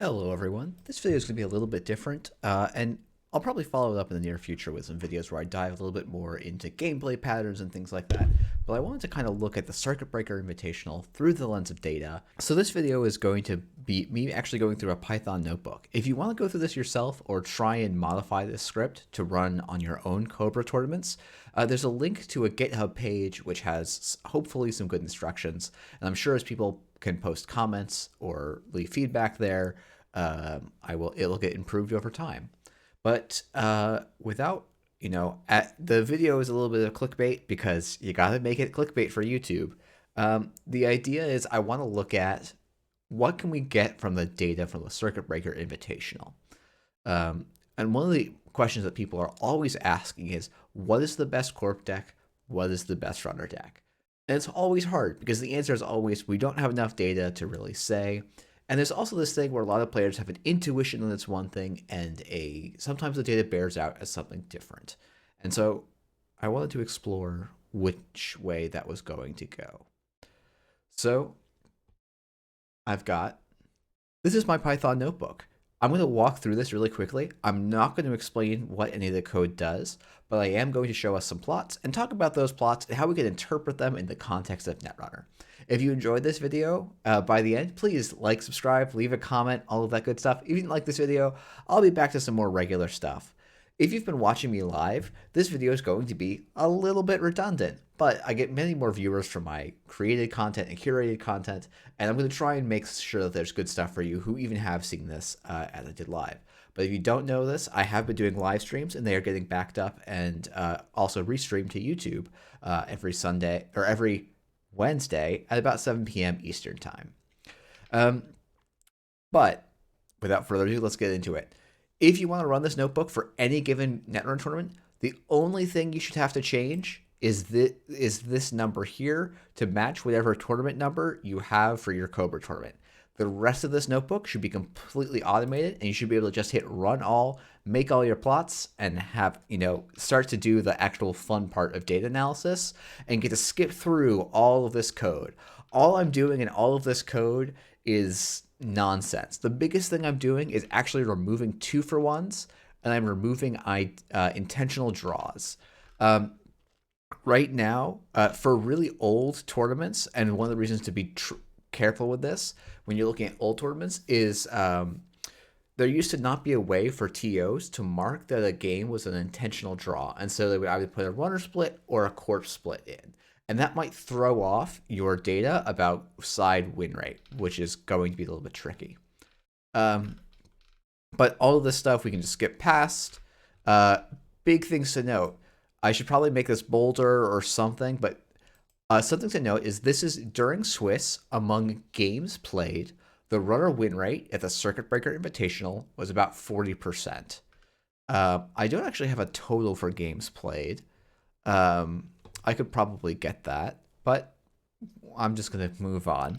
Hello everyone. This video is going to be a little bit different, and I'll probably follow it up in the near future with some videos where I dive a little bit more into gameplay patterns and things like that. But I wanted to kind of look at the Circuit Breaker Invitational through the lens of data. So this video is going to be me actually going through a Python notebook. If you want to go through this yourself or try and modify this script to run on your own Cobra tournaments, there's a link to a GitHub page which has hopefully some good instructions. And I'm sure as people can post comments or leave feedback there, it'll get improved over time. But without, the video is a little bit of clickbait because you got to make it clickbait for YouTube. The idea is I want to look at what can we get from the data from the Circuit Breaker Invitational. And one of the questions that people are always asking is, what is the best Corp deck? What is the best runner deck? And it's always hard because the answer is always, we don't have enough data to really say. And there's also this thing where a lot of players have an intuition that it's one thing and sometimes the data bears out as something different. And so I wanted to explore which way that was going to go. So this is my Python notebook. I'm going to walk through this really quickly. I'm not going to explain what any of the code does, but I am going to show us some plots and talk about those plots and how we can interpret them in the context of Netrunner. If you enjoyed this video by the end, please like, subscribe, leave a comment, all of that good stuff. If you didn't like this video, I'll be back to some more regular stuff. If you've been watching me live, this video is going to be a little bit redundant, but I get many more viewers from my created content and curated content, and I'm going to try and make sure that there's good stuff for you who even have seen this as I did live. But if you don't know this, I have been doing live streams, and they are getting backed up and also restreamed to YouTube every Sunday or every Wednesday at about 7 p.m. Eastern time. But without further ado, let's get into it. If you want to run this notebook for any given Netrunner tournament, the only thing you should have to change is this number here to match whatever tournament number you have for your Cobra tournament. The rest of this notebook should be completely automated, and you should be able to just hit run all, make all your plots, and have, start to do the actual fun part of data analysis and get to skip through all of this code. All I'm doing in all of this code is nonsense. The biggest thing I'm doing is actually removing 2-for-1s, and I'm removing intentional draws. Right now, for really old tournaments, and one of the reasons to be careful with this when you're looking at old tournaments is there used to not be a way for TOs to mark that a game was an intentional draw, and so they would either put a runner split or a Corp split in. And that might throw off your data about side win rate, which is going to be a little bit tricky. But all of this stuff we can just skip past. Big things to note. I should probably make this bolder or something, but something to note is this is during Swiss among games played. The runner win rate at the Circuit Breaker Invitational was about 40%. I don't actually have a total for games played. I could probably get that, but I'm just going to move on.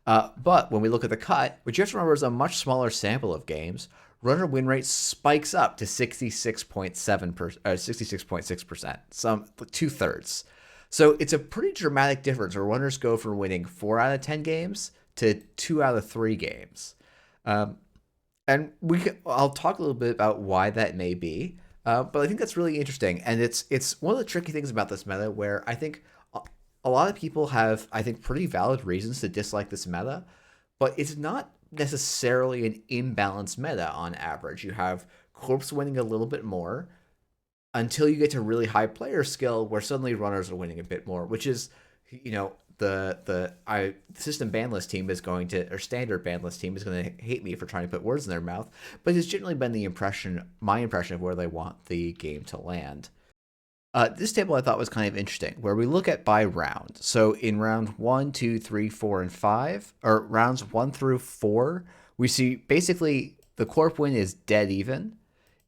But when we look at the cut, which you have to remember is a much smaller sample of games, runner win rate spikes up to 66.6%, some 2/3. So it's a pretty dramatic difference where runners go from winning 4 out of 10 games to 2 out of 3 games. And I'll talk a little bit about why that may be. But I think that's really interesting, and it's one of the tricky things about this meta where I think a lot of people have, I think, pretty valid reasons to dislike this meta, but it's not necessarily an imbalanced meta on average. You have Corps winning a little bit more until you get to really high player skill where suddenly runners are winning a bit more, which is, the system ban list team is going to, or standard ban list team is going to hate me for trying to put words in their mouth, but it's generally been my impression of where they want the game to land. This table I thought was kind of interesting, where we look at by round. So in round 1, 2, 3, 4, and 5, or rounds 1 through 4, we see basically the Corp win is dead even.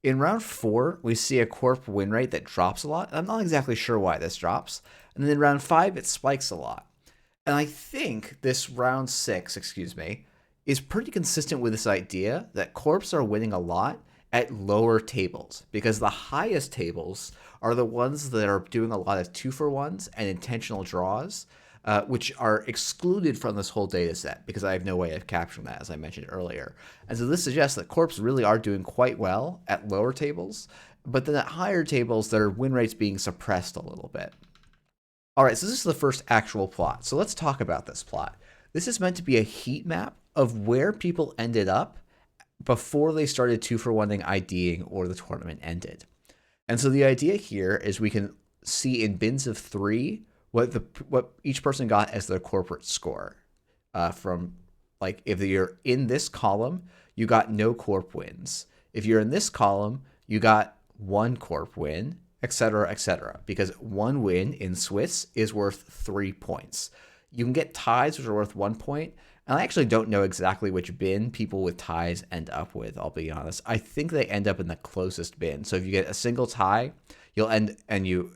In round 4, we see a Corp win rate that drops a lot. I'm not exactly sure why this drops. And then in round 5, it spikes a lot. And I think this round 6, is pretty consistent with this idea that Corps are winning a lot at lower tables, because the highest tables are the ones that are doing a lot of 2-for-1s and intentional draws. which are excluded from this whole data set because I have no way of capturing that, as I mentioned earlier. And so this suggests that Corps really are doing quite well at lower tables, but then at higher tables, their win rates being suppressed a little bit. All right, so this is the first actual plot. So let's talk about this plot. This is meant to be a heat map of where people ended up before they started 2-for-1ing IDing or the tournament ended. And so the idea here is we can see in bins of 3 what each person got as their corporate score. From like if you're in this column, you got no corp wins. If you're in this column, you got 1 corp win, etc., etc. Because 1 win in Swiss is worth 3 points. You can get ties, which are worth 1 point. And I actually don't know exactly which bin people with ties end up with, I'll be honest. I think they end up in the closest bin. So if you get a single tie, you'll end and you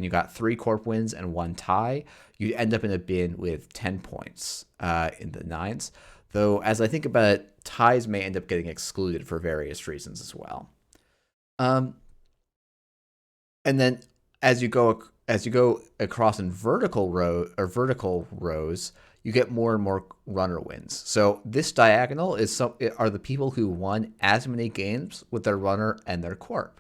got 3 corp wins and 1 tie, you end up in a bin with 10 points in the 9s. Though as I think about it, ties may end up getting excluded for various reasons as well. And then as you go across in vertical rows, you get more and more runner wins. So this diagonal are the people who won as many games with their runner and their corp.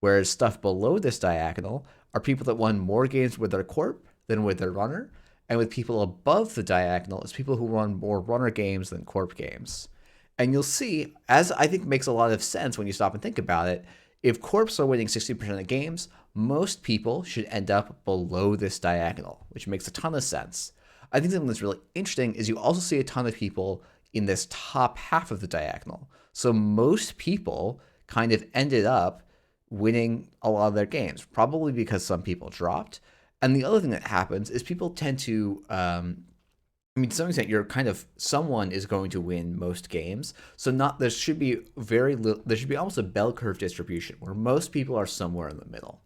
Whereas stuff below this diagonal are people that won more games with their corp than with their runner. And with people above the diagonal is people who won more runner games than corp games. And you'll see, as I think makes a lot of sense when you stop and think about it, if corps are winning 60% of games, most people should end up below this diagonal, which makes a ton of sense. I think something that's really interesting is you also see a ton of people in this top half of the diagonal. So most people kind of ended up winning a lot of their games, probably because some people dropped. And the other thing that happens is people tend to, to some extent, someone is going to win most games. So there should be almost a bell curve distribution where most people are somewhere in the middle.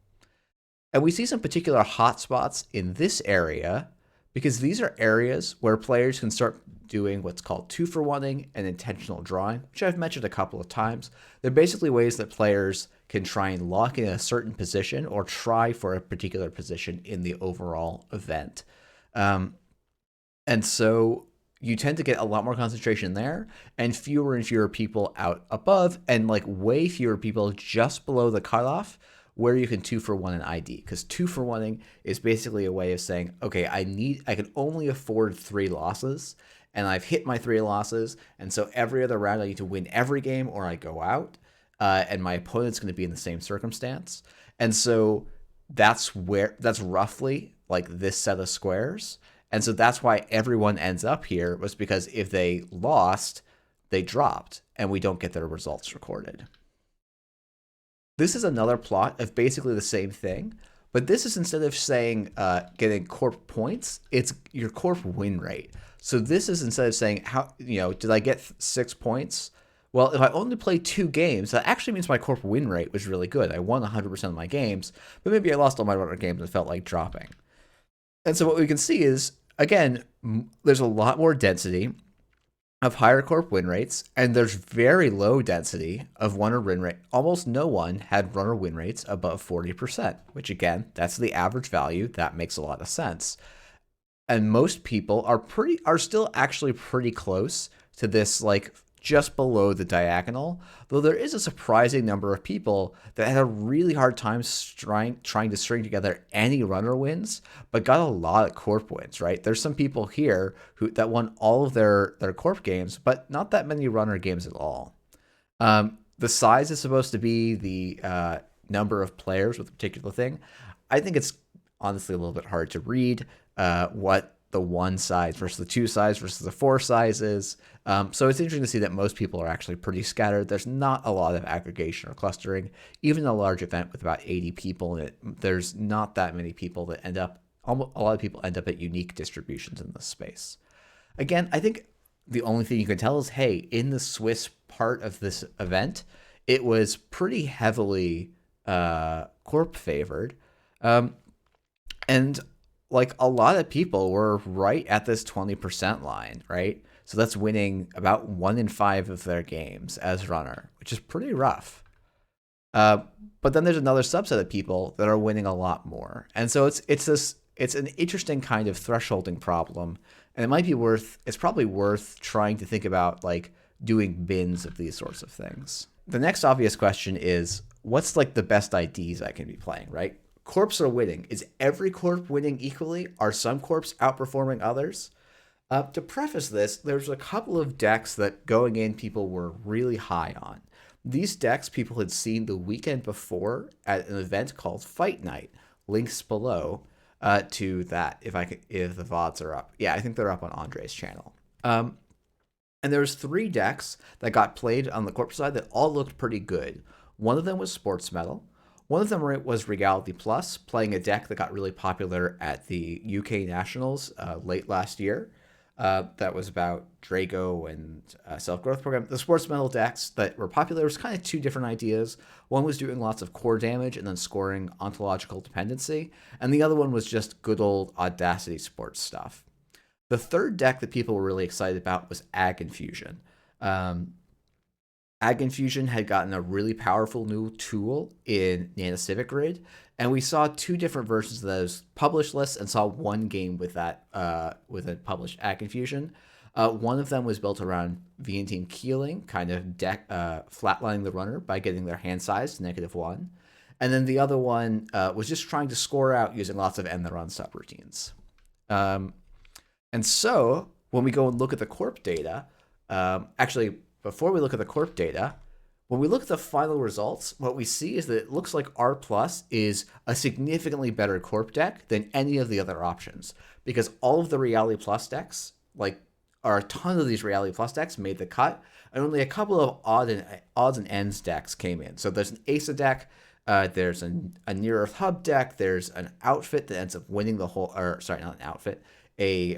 And we see some particular hotspots in this area because these are areas where players can start doing what's called 2-for-1ing and intentional drawing, which I've mentioned a couple of times. They're basically ways that players can try and lock in a certain position or try for a particular position in the overall event. And so you tend to get a lot more concentration there and fewer people out above and like way fewer people just below the cutoff where you can 2-for-1 an ID, because 2-for-1ing is basically a way of saying, okay, I can only afford 3 losses, and I've hit my 3 losses, and so every other round I need to win every game or I go out, and my opponent's going to be in the same circumstance, and so that's roughly like this set of squares, and so that's why everyone ends up here, was because if they lost, they dropped, and we don't get their results recorded. This is another plot of basically the same thing, but this is, instead of saying getting corp points, it's your corp win rate. So this is, instead of saying did I get 6 points? Well, if I only played 2 games, that actually means my corp win rate was really good. I won 100% of my games, but maybe I lost all my runner games and felt like dropping. And so what we can see is, again, there's a lot more density of higher corp win rates, and there's very low density of runner win rate. Almost no one had runner win rates above 40%, which again, that's the average value. That makes a lot of sense. And most people are still actually pretty close to this, like just below the diagonal, though there is a surprising number of people that had a really hard time trying to string together any runner wins, but got a lot of corp wins, right? There's some people here that won all of their corp games, but not that many runner games at all. The size is supposed to be the number of players with a particular thing. I think it's honestly a little bit hard to read what the 1 size versus the 2 size versus the 4 size is. So it's interesting to see that most people are actually pretty scattered. There's not a lot of aggregation or clustering. Even a large event with about 80 people in it, there's not that many people that end up, a lot of people end up at unique distributions in this space. Again, I think the only thing you can tell is, hey, in the Swiss part of this event, it was pretty heavily corp favored. And like a lot of people were right at this 20% line, right? So that's winning about 1 in 5 of their games as runner, which is pretty rough. But then there's another subset of people that are winning a lot more. And so it's it's an interesting kind of thresholding problem, and it's probably worth trying to think about like doing bins of these sorts of things. The next obvious question is, what's like the best IDs I can be playing, right? Corps are winning. Is every corp winning equally? Are some corps outperforming others? To preface this, there's a couple of decks that going in people were really high on. These decks people had seen the weekend before at an event called Fight Night. Links below to that if the VODs are up. Yeah, I think they're up on Andre's channel. And there was 3 decks that got played on the corporate side that all looked pretty good. One of them was Sports Metal. One of them was Regality Plus, playing a deck that got really popular at the UK Nationals late last year. That was about Drago and self-growth program. The Sports Metal decks that were popular was kind of 2 different ideas. One was doing lots of core damage and then scoring ontological dependency. And the other one was just good old Audacity sports stuff. The third deck that people were really excited about was Ag Infusion. Ag Infusion had gotten a really powerful new tool in Nanocivic Grid, and we saw 2 different versions of those published lists and saw 1 game with that with a published Ag Infusion. One of them was built around V and Team Keeling, kind of flatlining the runner by getting their hand size to -1. And then the other one was just trying to score out using lots of end the run subroutines. And so when we go and look at the Corp data, actually, before we look at the Corp data, when we look at the final results, what we see is that it looks like R Plus is a significantly better Corp deck than any of the other options, because all of the Reality Plus decks, like, a ton of these Reality Plus decks made the cut, and only a couple of odds and ends decks came in. So there's an Asa deck, there's a Near Earth Hub deck, there's an outfit that ends up winning the whole, or sorry, not an outfit, a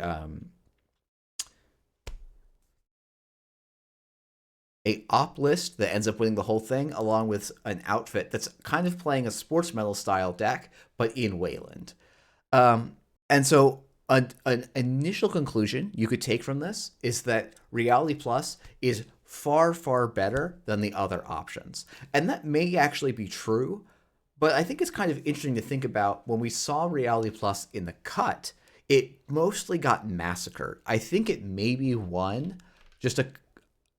op list that ends up winning the whole thing, along with an outfit that's kind of playing a Sports Metal style deck, but in Wayland. And so an initial conclusion you could take from this is that Reality Plus is far, far better than the other options. And that may actually be true, but I think it's kind of interesting to think about when we saw Reality Plus in the cut, it mostly got massacred. I think it maybe won just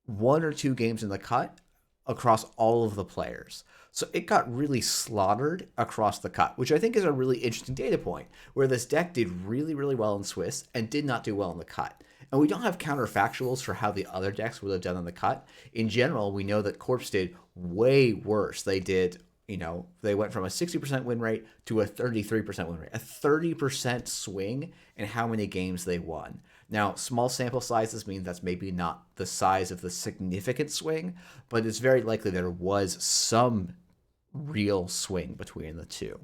1 or 2 games in the cut across all of the players. So it got really slaughtered across the cut, which I think is a really interesting data point, where this deck did really, really well in Swiss and did not do well in the cut. And we don't have counterfactuals for how the other decks would have done in the cut. In general, we know that Corps did way worse. They did, they went from a 60% win rate to a 33% win rate, a 30% swing in how many games they won. Now, small sample sizes mean that's maybe not the size of the significant swing, but it's very likely there was some real swing between the 2.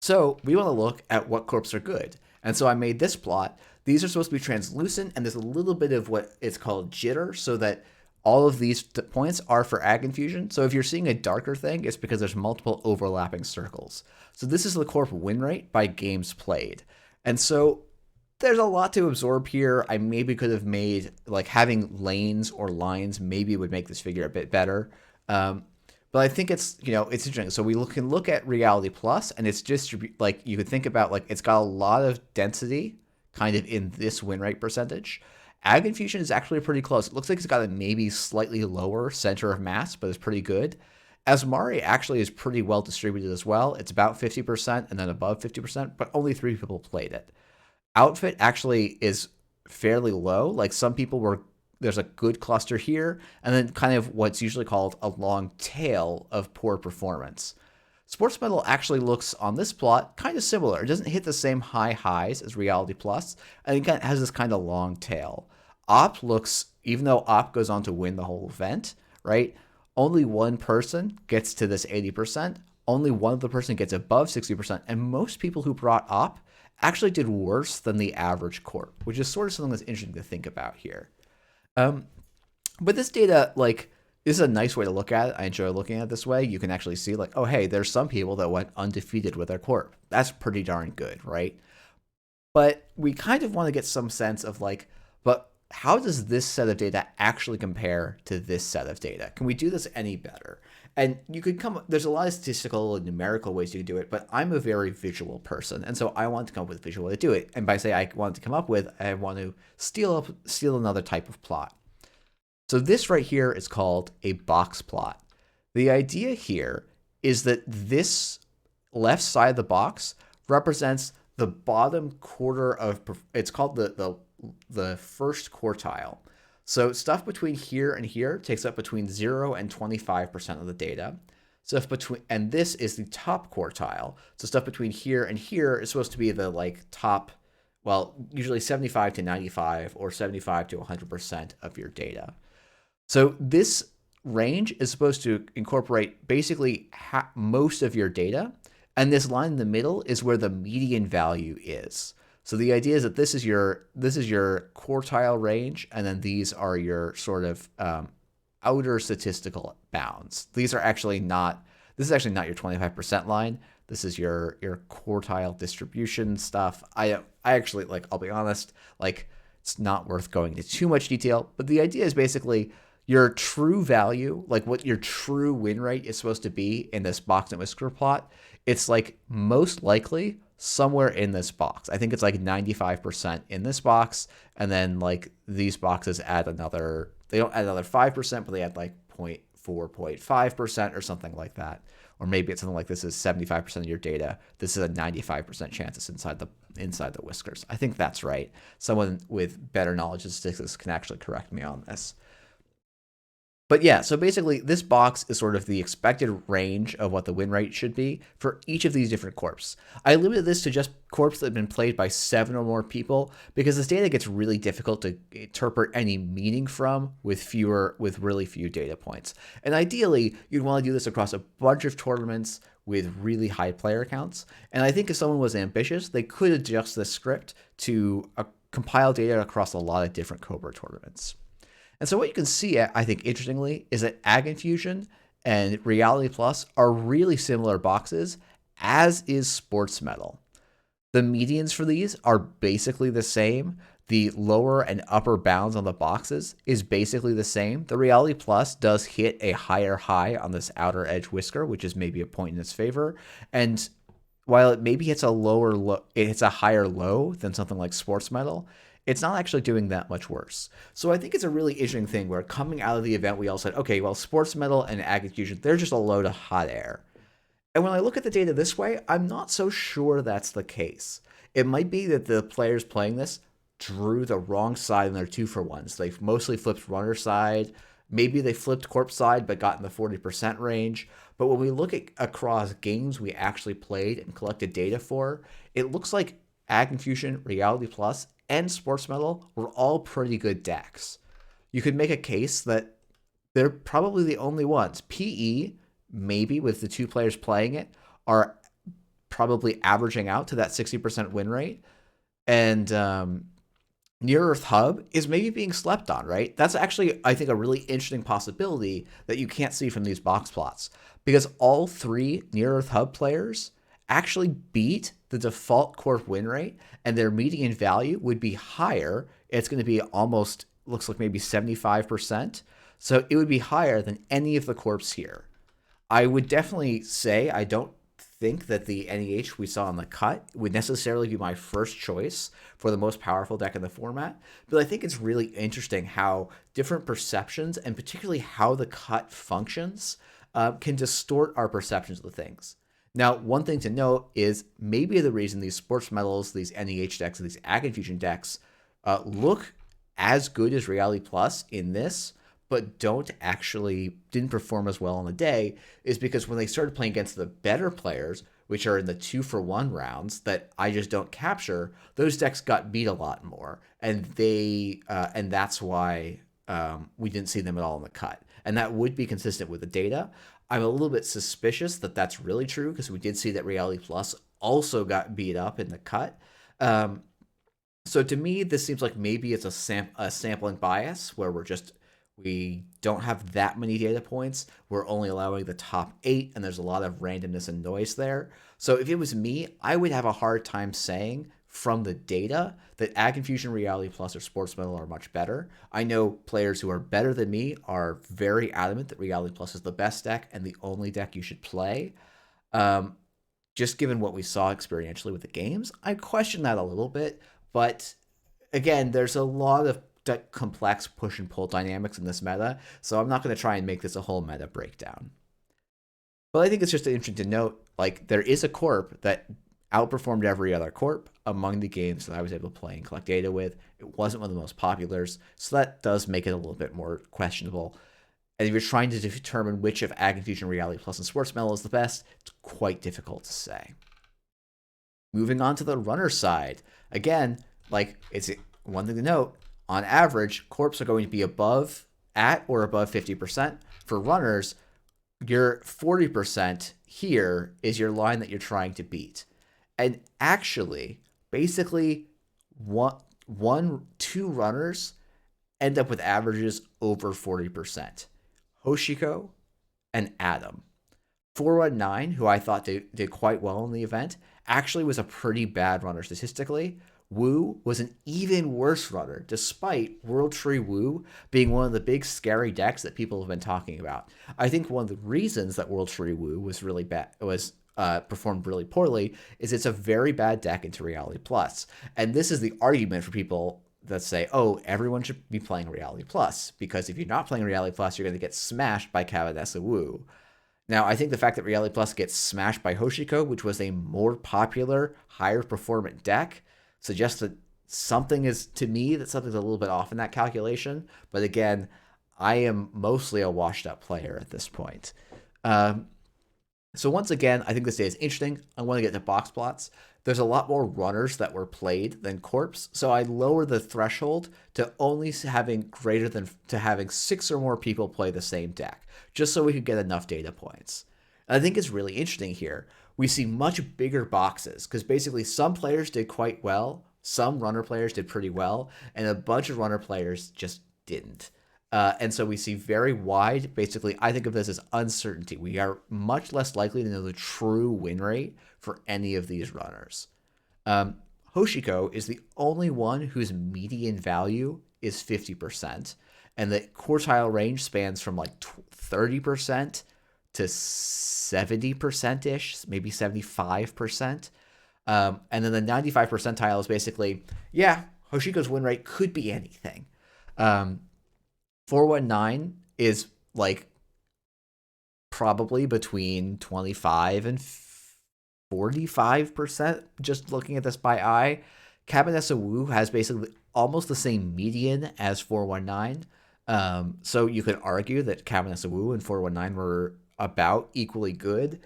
So we want to look at what corps are good. And so I made this plot. These are supposed to be translucent, and there's a little bit of what is called jitter, so that all of these points are for Ag Infusion. So if you're seeing a darker thing, it's because there's multiple overlapping circles. So this is the Corp win rate by games played. And so there's a lot to absorb here. I maybe could have made, like, having lanes or lines maybe would make this figure a bit better. But I think it's, it's interesting. So we can look at Reality Plus, and it's just, like, you could think about, like, it's got a lot of density kind of in this win rate percentage. Ag Infusion is actually pretty close. It looks like it's got a maybe slightly lower center of mass, but it's pretty good. Asmari actually is pretty well distributed as well. It's about 50% and then above 50%, but only 3 people played it. Outfit actually is fairly low. Like, some people there's a good cluster here, and then kind of what's usually called a long tail of poor performance. Sports Metal actually looks on this plot kind of similar. It doesn't hit the same high highs as Reality Plus, and it has this kind of long tail. Op looks, even though Op goes on to win the whole event, right? Only one person gets to this 80%. Only one of the person gets above 60%, and most people who brought Op actually did worse than the average Corp, which is sort of something that's interesting to think about here. But this data, like, this is a nice way to look at it. I enjoy looking at it this way. You can actually see, like, oh, hey, there's some people that went undefeated with their Corp. That's pretty darn good, right? But we kind of want to get some sense of, like, but how does this set of data actually compare to this set of data? Can we do this any better? And you could there's a lot of statistical and numerical ways you can do it, but I'm a very visual person. And so I want to come up with a visual way to do it. And by say I want to come up with, I want to steal another type of plot. So this right here is called a box plot. The idea here is that this left side of the box represents the bottom quarter of, it's called the first quartile. So stuff between here and here takes up between 0 and 25% of the data. Stuff between, and this is the top quartile. So stuff between here and here is supposed to be the like top, well, usually 75 to 95 or 75 to 100% of your data. So this range is supposed to incorporate basically most of your data. And this line in the middle is where the median value is. So the idea is that this is your quartile range, and then these are your sort of outer statistical bounds. These are actually not. This is actually not your 25% line. This is your quartile distribution stuff. I actually, like, I'll be honest, like, it's not worth going into too much detail. But the idea is basically your true value, like what your true win rate is supposed to be in this box and whisker plot. It's like most likely somewhere in this box. I think it's like 95% in this box, and then like these boxes add another, they don't add another 5%, but they add like 0.4, 0.5% or something like that. Or maybe it's something like this is 75% of your data. This is a 95% chance it's inside the whiskers. I think that's right. Someone with better knowledge of statistics can actually correct me on this. But yeah, so basically this box is sort of the expected range of what the win rate should be for each of these different corps. I limited this to just corps that have been played by 7 or more people because this data gets really difficult to interpret any meaning from with really few data points. And ideally, you'd want to do this across a bunch of tournaments with really high player counts. And I think if someone was ambitious, they could adjust this script to compile data across a lot of different Cobra tournaments. And so what you can see, I think, interestingly, is that Ag Infusion and Reality Plus are really similar boxes, as is Sports Medal. The medians for these are basically the same. The lower and upper bounds on the boxes is basically the same. The Reality Plus does hit a higher high on this outer edge whisker, which is maybe a point in its favor. And while it maybe hits it hits a higher low than something like Sports Medal, it's not actually doing that much worse. So I think it's a really interesting thing where coming out of the event, we all said, okay, well, Sports Medal and Ag Infusion, they're just a load of hot air. And when I look at the data this way, I'm not so sure that's the case. It might be that the players playing this drew the wrong side in their 2-for-1s. They mostly flipped runner side. Maybe they flipped corp side but got in the 40% range. But when we look at across games we actually played and collected data for, it looks like Ag Infusion, Reality Plus, and Sports Medal were all pretty good decks. You could make a case that they're probably the only ones. PE, maybe with the 2 players playing it, are probably averaging out to that 60% win rate. And Near Earth Hub is maybe being slept on, right? That's actually, I think, a really interesting possibility that you can't see from these box plots. Because all 3 Near Earth Hub players actually beat the default Corp win rate, and their median value would be higher. It's going to be almost, looks like maybe 75%. So it would be higher than any of the Corps here. I would definitely say I don't think that the NEH we saw on the cut would necessarily be my first choice for the most powerful deck in the format, but I think it's really interesting how different perceptions, and particularly how the cut functions, can distort our perceptions of the things. Now, one thing to note is maybe the reason these Sports Medals, these NEH decks, and these Ag Infusion decks look as good as Reality Plus in this, but didn't perform as well on the day, is because when they started playing against the better players, which are in the 2-for-1 rounds that I just don't capture, those decks got beat a lot more, and that's why we didn't see them at all in the cut. And that would be consistent with the data. I'm a little bit suspicious that that's really true, because we did see that Reality Plus also got beat up in the cut. So to me, this seems like maybe it's a sampling bias where we don't have that many data points. We're only allowing the top 8, and there's a lot of randomness and noise there. So if it was me, I would have a hard time saying from the data that Ag Infusion, Reality Plus, or Sports Metal are much better. I know players who are better than me are very adamant that Reality Plus is the best deck and the only deck you should play. Um, just given what we saw experientially with the games, I question that a little bit. But again, there's a lot of complex push and pull dynamics in this meta, so I'm not going to try and make this a whole meta breakdown. But I think it's just interesting to note, like, there is a corp that outperformed every other corp among the games that I was able to play and collect data with. It wasn't one of the most populars, so that does make it a little bit more questionable. And if you're trying to determine which of Ag Infusion, Reality Plus, and Sports Metal is the best, it's quite difficult to say. Moving on to the runner side. Again, like, it's one thing to note, on average, corps are going to be at or above 50%. For runners, your 40% here is your line that you're trying to beat. And actually, basically, two runners end up with averages over 40%. Hoshiko and Adam. 419, who I thought did quite well in the event, actually was a pretty bad runner statistically. Wu was an even worse runner, despite World Tree Wu being one of the big scary decks that people have been talking about. I think one of the reasons that World Tree Wu was really bad performed really poorly is it's a very bad deck into Reality Plus, and this is the argument for people that say, oh, everyone should be playing Reality Plus, because if you're not playing Reality Plus, you're going to get smashed by Cabanessa Wu. Now, I think the fact that Reality Plus gets smashed by Hoshiko, which was a more popular, higher performant deck, suggests that something's a little bit off in that calculation. But again, I am mostly a washed up player at this point. So once again, I think this day is interesting. I want to get to box plots. There's a lot more runners that were played than corps, so I lower the threshold to only having having 6 or more people play the same deck, just so we could get enough data points. And I think it's really interesting here. We see much bigger boxes, because basically some players did quite well, some runner players did pretty well, and a bunch of runner players just didn't. And so we see very wide, basically, I think of this as uncertainty. We are much less likely to know the true win rate for any of these runners. Hoshiko is the only one whose median value is 50%, and the quartile range spans from like 30% to 70%-ish, maybe 75%. And then the 95 percentile is basically, yeah, Hoshiko's win rate could be anything. 419 is like probably between 25 and 45%, just looking at this by eye. Cabanessa Wu has basically almost the same median as 419. So you could argue that Cabanessa Wu and 419 were about equally good.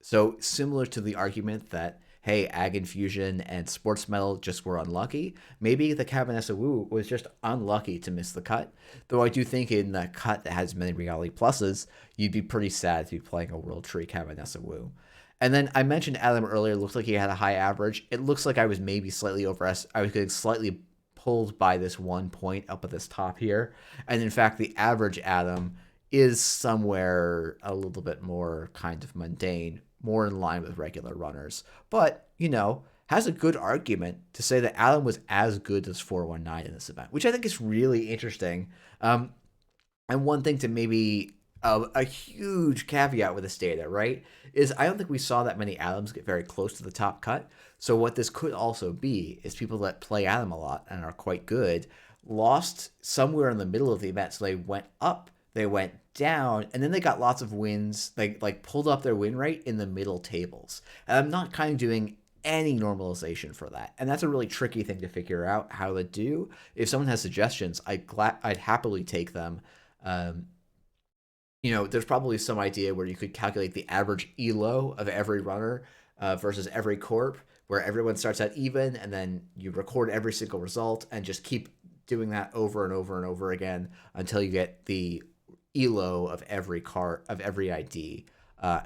So similar to the argument that, hey, Ag Infusion and Sports Metal just were unlucky, maybe the Cabanessa Wu was just unlucky to miss the cut. Though I do think in the cut that has many Reality Pluses, you'd be pretty sad to be playing a World Tree Cabanessa Wu. And then I mentioned Adam earlier, looked like he had a high average. It looks like I was maybe slightly I was getting slightly pulled by this 1 point up at this top here. And in fact, the average Adam is somewhere a little bit more kind of mundane, more in line with regular runners. But, has a good argument to say that Adam was as good as 419 in this event, which I think is really interesting. And one thing to maybe a huge caveat with this data, right, is I don't think we saw that many Adams get very close to the top cut. So what this could also be is people that play Adam a lot and are quite good lost somewhere in the middle of the event. So they went up, they went down, and then they got lots of wins. They like pulled up their win rate in the middle tables. And I'm not kind of doing any normalization for that. And that's a really tricky thing to figure out how to do. If someone has suggestions, I'd happily take them. There's probably some idea where you could calculate the average ELO of every runner versus every corp, where everyone starts at even, and then you record every single result and just keep doing that over and over and over again until you get the ELO of every ID.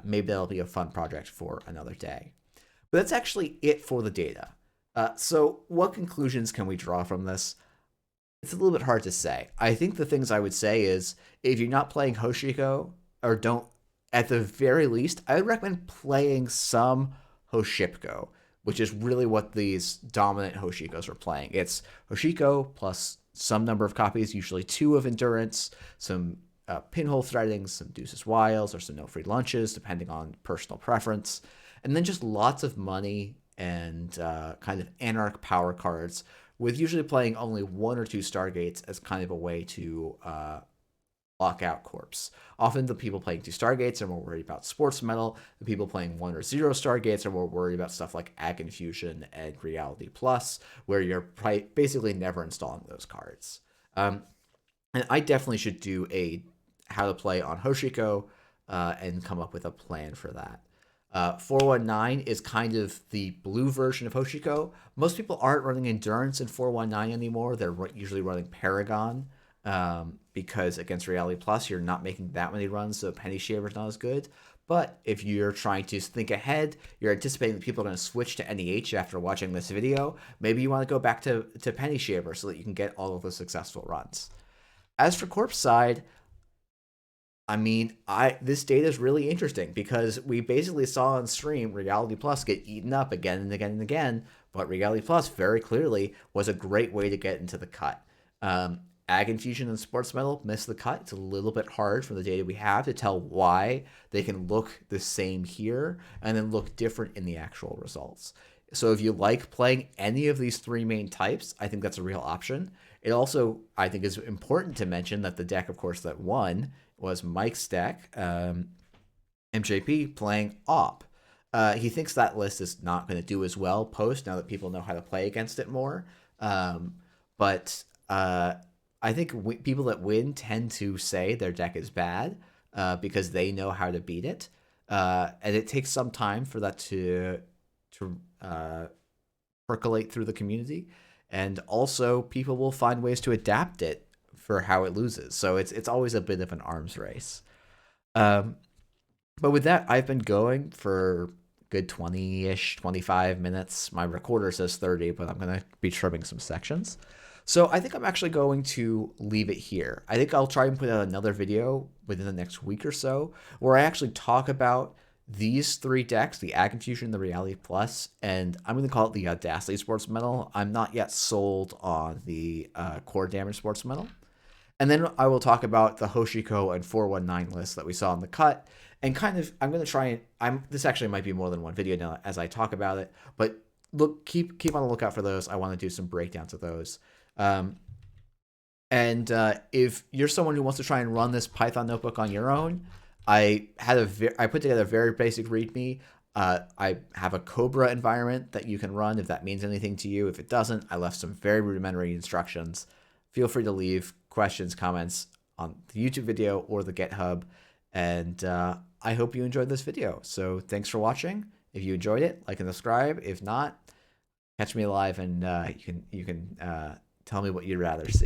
Maybe that'll be a fun project for another day. But that's actually it for the data. So what conclusions can we draw from this? It's a little bit hard to say. I think the things I would say is, if you're not playing Hoshiko, or don't, at the very least, I would recommend playing some Hoshipko. which is really what these dominant Hoshikos are playing. It's Hoshiko plus some number of copies, usually 2 of Endurance, some pinhole threadings, some Deuces Wiles, or some no free lunches, depending on personal preference. And then just lots of money and kind of Anarch power cards, with usually playing only 1 or 2 Stargates as kind of a way to lock out Corps. Often the people playing 2 Stargates are more worried about Sports Metal. The people playing 1 or 0 Stargates are more worried about stuff like Ag Infusion and Reality Plus, where you're basically never installing those cards. And I definitely should do a how to play on Hoshiko and come up with a plan for that. 419 is kind of the blue version of Hoshiko. Most people aren't running Endurance in 419 anymore. They're usually running Paragon because against Reality Plus, you're not making that many runs, so Penny Shaver's not as good. But if you're trying to think ahead, you're anticipating that people are going to switch to NEH after watching this video, maybe you want to go back to Penny Shaver so that you can get all of the successful runs. As for Corp's side, I mean, this data is really interesting because we basically saw on stream Reality Plus get eaten up again and again and again, but Reality Plus very clearly was a great way to get into the cut. Ag Infusion and Sports Metal missed the cut. It's a little bit hard from the data we have to tell why they can look the same here and then look different in the actual results. So if you like playing any of these 3 main types, I think that's a real option. It also, I think, is important to mention that the deck, of course, that won was Mike's deck, MJP, playing Op. He thinks that list is not going to do as well post now that people know how to play against it more. But I think people that win tend to say their deck is bad because they know how to beat it. And it takes some time for that to percolate through the community. And also, people will find ways to adapt it for how it loses. So it's always a bit of an arms race. But with that, I've been going for good 20-ish, 25 minutes. My recorder says 30, but I'm going to be trimming some sections. So I think I'm actually going to leave it here. I think I'll try and put out another video within the next week or so where I actually talk about these 3 decks, the Ag Infusion, the Reality Plus, and I'm going to call it the Audacity Sports Metal. I'm not yet sold on the Core Damage Sports Metal. And then I will talk about the Hoshiko and 419 list that we saw in the cut. And kind of, I'm going to try and, this actually might be more than one video now as I talk about it, but look, keep on the lookout for those. I want to do some breakdowns of those. If you're someone who wants to try and run this Python notebook on your own, I put together a very basic README. I have a Cobra environment that you can run if that means anything to you. If it doesn't, I left some very rudimentary instructions. Feel free to leave questions, comments on the YouTube video or the GitHub. And I hope you enjoyed this video. So thanks for watching. If you enjoyed it, like and subscribe. If not, catch me live and you can tell me what you'd rather see.